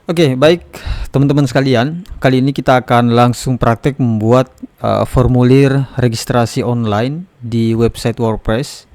Oke, baik teman-teman sekalian. Kali ini kita akan langsung praktek membuat formulir registrasi online di website WordPress.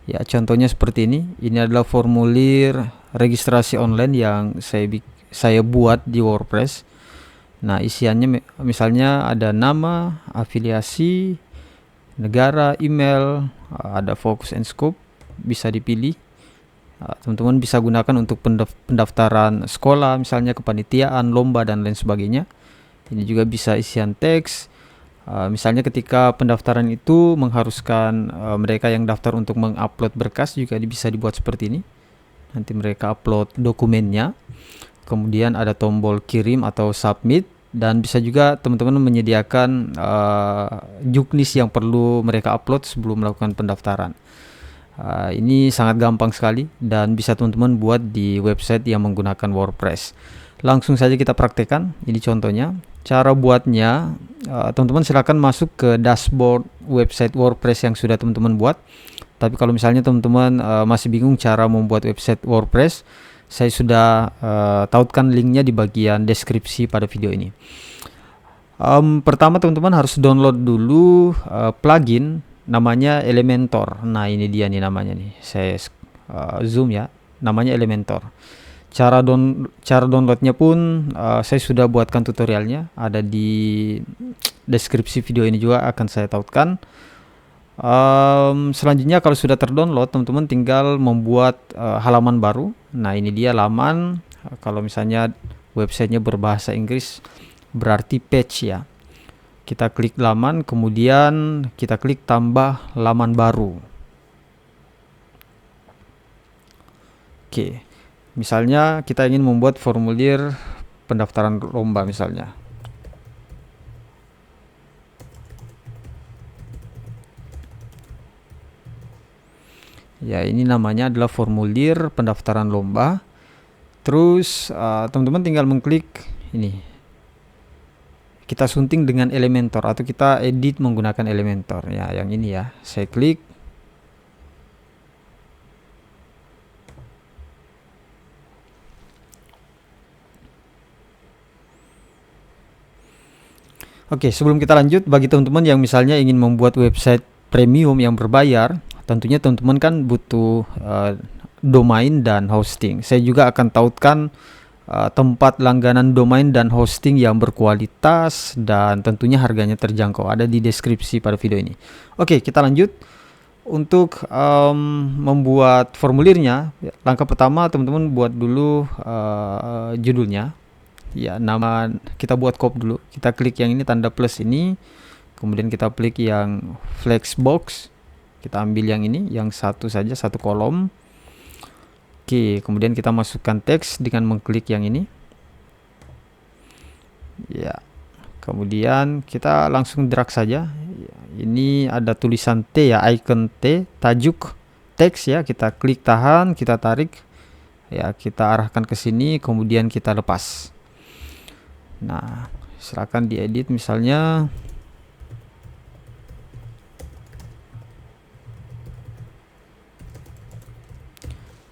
Ya, contohnya seperti ini. Ini adalah formulir registrasi online yang saya buat di WordPress. Nah, isiannya misalnya ada nama, afiliasi, negara, email, ada focus and scope, bisa dipilih. Teman-teman bisa gunakan untuk pendaftaran sekolah, misalnya kepanitiaan, lomba, dan lain sebagainya. Ini juga bisa isian teks. Misalnya ketika pendaftaran itu mengharuskan mereka yang daftar untuk mengupload berkas, juga bisa dibuat seperti ini. Nanti mereka upload dokumennya. Kemudian ada tombol kirim atau submit. Dan bisa juga teman-teman menyediakan juknis yang perlu mereka upload sebelum melakukan pendaftaran. Ini sangat gampang sekali dan bisa teman-teman buat di website yang menggunakan WordPress. Langsung saja kita praktekkan. Ini contohnya. Cara buatnya, teman-teman silakan masuk ke dashboard website WordPress yang sudah teman-teman buat. Tapi kalau misalnya teman-teman masih bingung cara membuat website WordPress, saya sudah tautkan linknya di bagian deskripsi pada video ini. Pertama teman-teman harus download dulu plugin namanya Elementor. Nah, ini dia nih namanya nih. Saya zoom ya. Namanya Elementor. Cara downloadnya pun saya sudah buatkan tutorialnya, ada di deskripsi video ini juga akan saya tautkan. Selanjutnya kalau sudah terdownload, teman-teman tinggal membuat halaman baru. Nah, ini dia laman. Kalau misalnya websitenya berbahasa Inggris berarti page ya. Kita klik laman, kemudian kita klik tambah laman baru. Oke, misalnya kita ingin membuat formulir pendaftaran lomba misalnya. Ya, ini namanya adalah formulir pendaftaran lomba. Terus teman-teman tinggal mengklik ini. Kita sunting dengan Elementor atau kita edit menggunakan Elementor. Ya, yang ini ya. Saya klik. Oke, sebelum kita lanjut, bagi teman-teman yang misalnya ingin membuat website premium yang berbayar, tentunya teman-teman kan butuh domain dan hosting. Saya juga akan tautkan tempat langganan domain dan hosting yang berkualitas dan tentunya harganya terjangkau, ada di deskripsi pada video ini. Oke, kita lanjut. Untuk membuat formulirnya, langkah pertama teman-teman buat dulu judulnya. Ya, nama kita buat copy dulu. Kita klik yang ini tanda plus ini, kemudian kita klik yang flexbox. Kita ambil yang ini, yang satu saja, satu kolom. Oke, kemudian kita masukkan teks dengan mengklik yang ini. Ya, kemudian kita langsung drag saja. Ini ada tulisan T ya, icon T, tajuk teks ya. Kita klik tahan, kita tarik. Ya, kita arahkan ke sini, kemudian kita lepas. Nah, silakan diedit misalnya.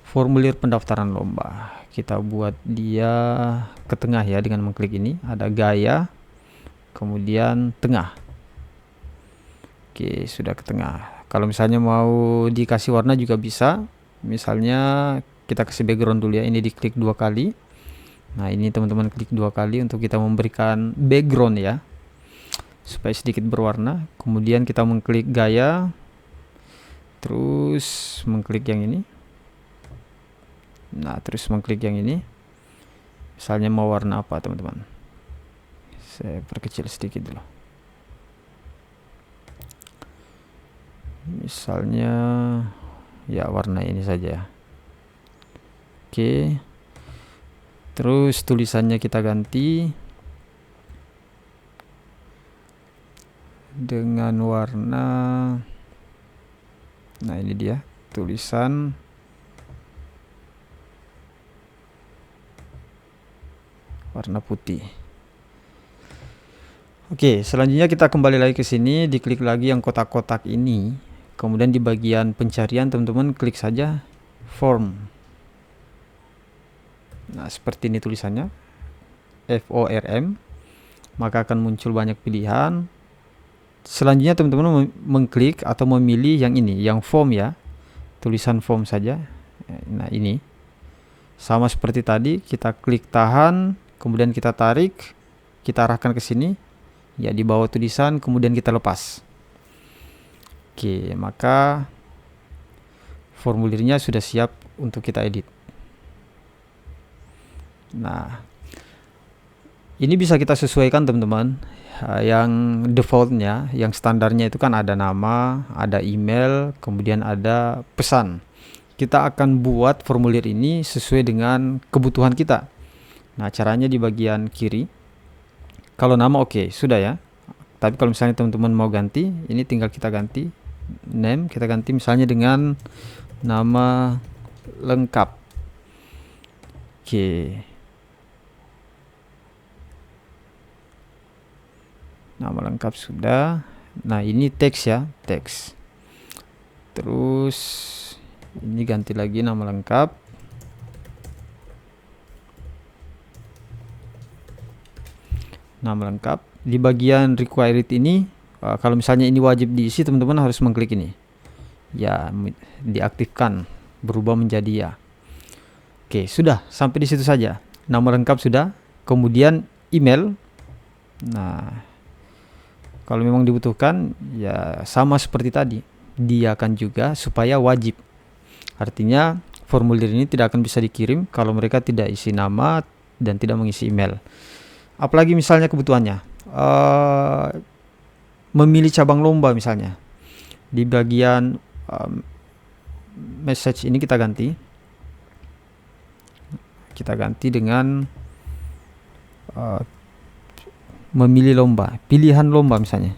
Formulir pendaftaran lomba. Kita buat dia ke tengah ya dengan mengklik ini. Ada gaya, kemudian tengah. Oke, sudah ke tengah. Kalau misalnya mau dikasih warna juga bisa. Misalnya kita kasih background dulu ya. Ini diklik 2 kali. Nah, ini teman-teman klik 2 kali untuk kita memberikan background ya, supaya sedikit berwarna. Kemudian kita mengklik gaya, terus mengklik yang ini. Nah, terus mengklik yang ini. Misalnya mau warna apa teman-teman. Saya perkecil sedikit dulu. Misalnya ya warna ini saja. Oke. Terus tulisannya kita ganti dengan warna, nah ini dia tulisan warna putih. Oke, selanjutnya kita kembali lagi ke sini, diklik lagi yang kotak-kotak ini, kemudian di bagian pencarian teman-teman klik saja form. Nah, seperti ini tulisannya. form, maka akan muncul banyak pilihan. Selanjutnya teman-teman mengklik atau memilih yang ini, yang form ya, tulisan form saja. Nah ini sama seperti tadi, kita klik tahan, kemudian kita tarik, kita arahkan ke sini ya, di bawah tulisan, kemudian kita lepas. Oke, maka formulirnya sudah siap untuk kita edit. Nah, ini bisa kita sesuaikan teman-teman. Yang defaultnya, yang standarnya itu kan ada nama, ada email, kemudian ada pesan. Kita akan buat formulir ini sesuai dengan kebutuhan kita. Nah, caranya di bagian kiri. Kalau nama oke, sudah ya. Tapi kalau misalnya teman-teman mau ganti, ini tinggal kita ganti name, kita ganti misalnya dengan nama lengkap. Oke. Nama lengkap sudah. Nah, ini teks ya, teks. Terus ini ganti lagi nama lengkap. Nama lengkap. Di bagian required ini, kalau misalnya ini wajib diisi, teman-teman harus mengklik ini. Ya, diaktifkan, berubah menjadi ya. Oke, sudah sampai di situ saja. Nama lengkap sudah. Kemudian email. Nah, kalau memang dibutuhkan, ya sama seperti tadi, diakan juga supaya wajib. Artinya formulir ini tidak akan bisa dikirim kalau mereka tidak isi nama dan tidak mengisi email. Apalagi misalnya kebutuhannya, memilih cabang lomba misalnya. Di bagian message ini kita ganti. Kita ganti dengan memilih lomba, pilihan lomba misalnya.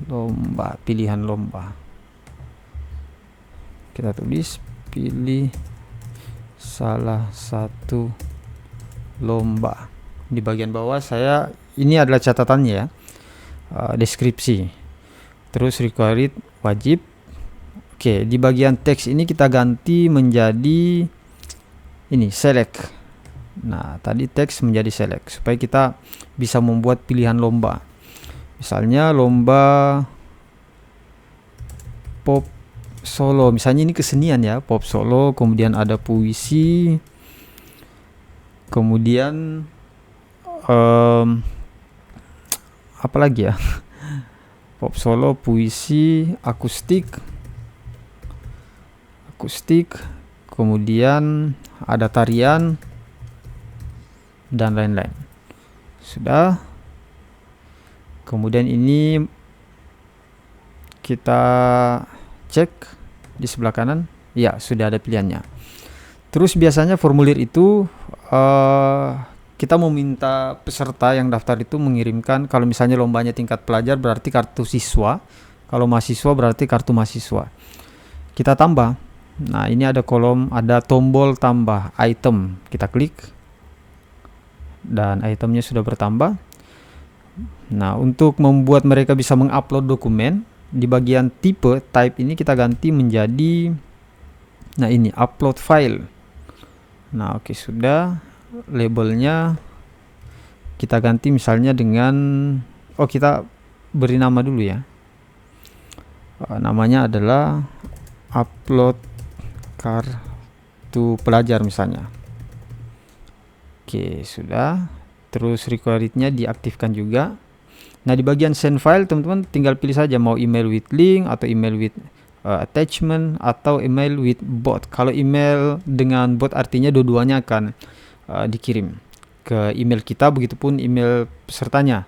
Lomba, pilihan lomba. Kita tulis pilih salah satu lomba. Di bagian bawah ini adalah catatannya ya. Deskripsi. Terus required wajib. Oke, di bagian teks ini kita ganti menjadi ini select. Nah, tadi teks menjadi select supaya kita bisa membuat pilihan lomba. Misalnya lomba pop solo, misalnya ini kesenian ya, pop solo, kemudian ada puisi, kemudian apa lagi ya? Pop solo, puisi, akustik, kemudian ada tarian dan lain-lain. Sudah. Kemudian ini kita cek di sebelah kanan, ya sudah ada pilihannya. Terus biasanya formulir itu kita meminta peserta yang daftar itu mengirimkan, kalau misalnya lombanya tingkat pelajar berarti kartu siswa, kalau mahasiswa berarti kartu mahasiswa. Kita tambah. Nah, ini ada kolom, ada tombol tambah item, kita klik dan itemnya sudah bertambah. Nah, untuk membuat mereka bisa mengupload dokumen, di bagian tipe type ini kita ganti menjadi, nah ini upload file. Nah, oke, sudah. Labelnya kita ganti misalnya dengan, kita beri nama dulu ya. Namanya adalah upload kartu pelajar misalnya. Oke, sudah. Terus requirednya diaktifkan juga. Nah, di bagian send file teman-teman tinggal pilih saja mau email with link atau email with attachment atau email with bot. Kalau email dengan bot artinya dua-duanya akan dikirim ke email kita, begitupun email pesertanya.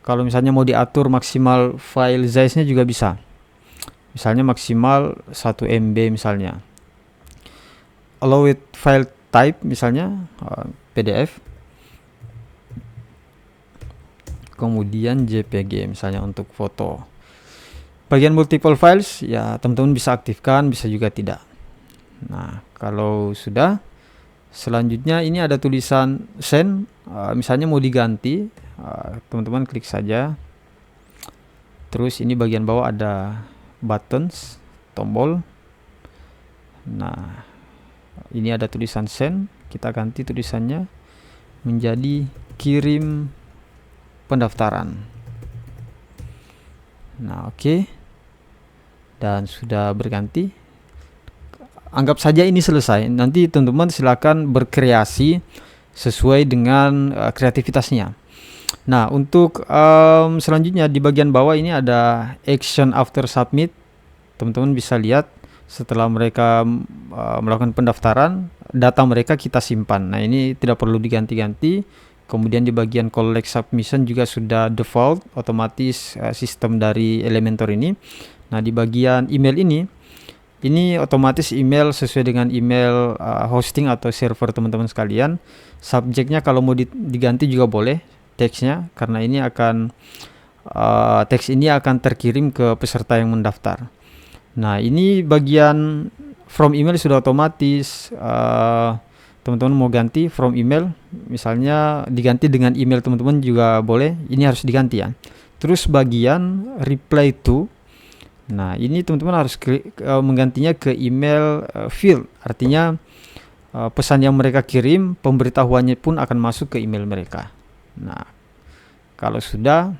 Kalau misalnya mau diatur maksimal file size-nya juga bisa. Misalnya maksimal 1 MB misalnya. Allow with file type misalnya PDF. Kemudian JPG misalnya untuk foto. Bagian multiple files ya teman-teman bisa aktifkan, bisa juga tidak. Nah, kalau sudah, selanjutnya ini ada tulisan send, misalnya mau diganti, teman-teman klik saja. Terus ini bagian bawah ada buttons, tombol. Nah, ini ada tulisan send, kita ganti tulisannya menjadi kirim pendaftaran. Nah, oke. Dan sudah berganti. Anggap saja ini selesai. Nanti teman-teman silakan berkreasi sesuai dengan kreativitasnya. Nah, untuk selanjutnya di bagian bawah ini ada action after submit. Teman-teman bisa lihat setelah mereka melakukan pendaftaran, data mereka kita simpan. Nah, ini tidak perlu diganti-ganti. Kemudian di bagian collect submission juga sudah default otomatis sistem dari Elementor ini. Nah, di bagian email ini otomatis email sesuai dengan email hosting atau server teman-teman sekalian. Subjeknya kalau mau diganti juga boleh teksnya, karena ini akan teks ini akan terkirim ke peserta yang mendaftar. Nah, ini bagian from email sudah otomatis. Teman-teman mau ganti from email, misalnya diganti dengan email teman-teman juga boleh. Ini harus diganti ya. Terus bagian reply to, nah ini teman-teman harus menggantinya ke email field. Artinya pesan yang mereka kirim, pemberitahuannya pun akan masuk ke email mereka. Nah, kalau sudah,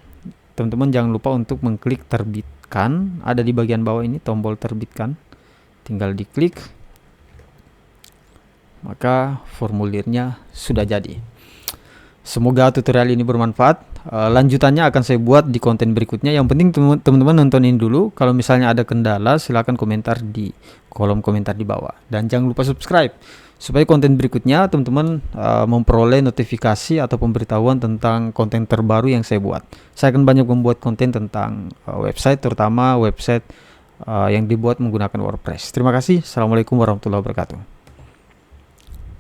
teman-teman jangan lupa untuk mengklik terbitkan. Ada di bagian bawah ini tombol terbitkan, tinggal diklik, maka formulirnya sudah jadi. Semoga tutorial ini bermanfaat. Lanjutannya akan saya buat di konten berikutnya. Yang penting teman-teman nontonin dulu. Kalau misalnya ada kendala, silahkan komentar di kolom komentar di bawah. Dan jangan lupa subscribe, supaya konten berikutnya teman-teman memperoleh notifikasi atau pemberitahuan tentang konten terbaru yang saya buat. Saya akan banyak membuat konten tentang website, terutama website yang dibuat menggunakan WordPress. Terima kasih. Assalamualaikum warahmatullahi wabarakatuh.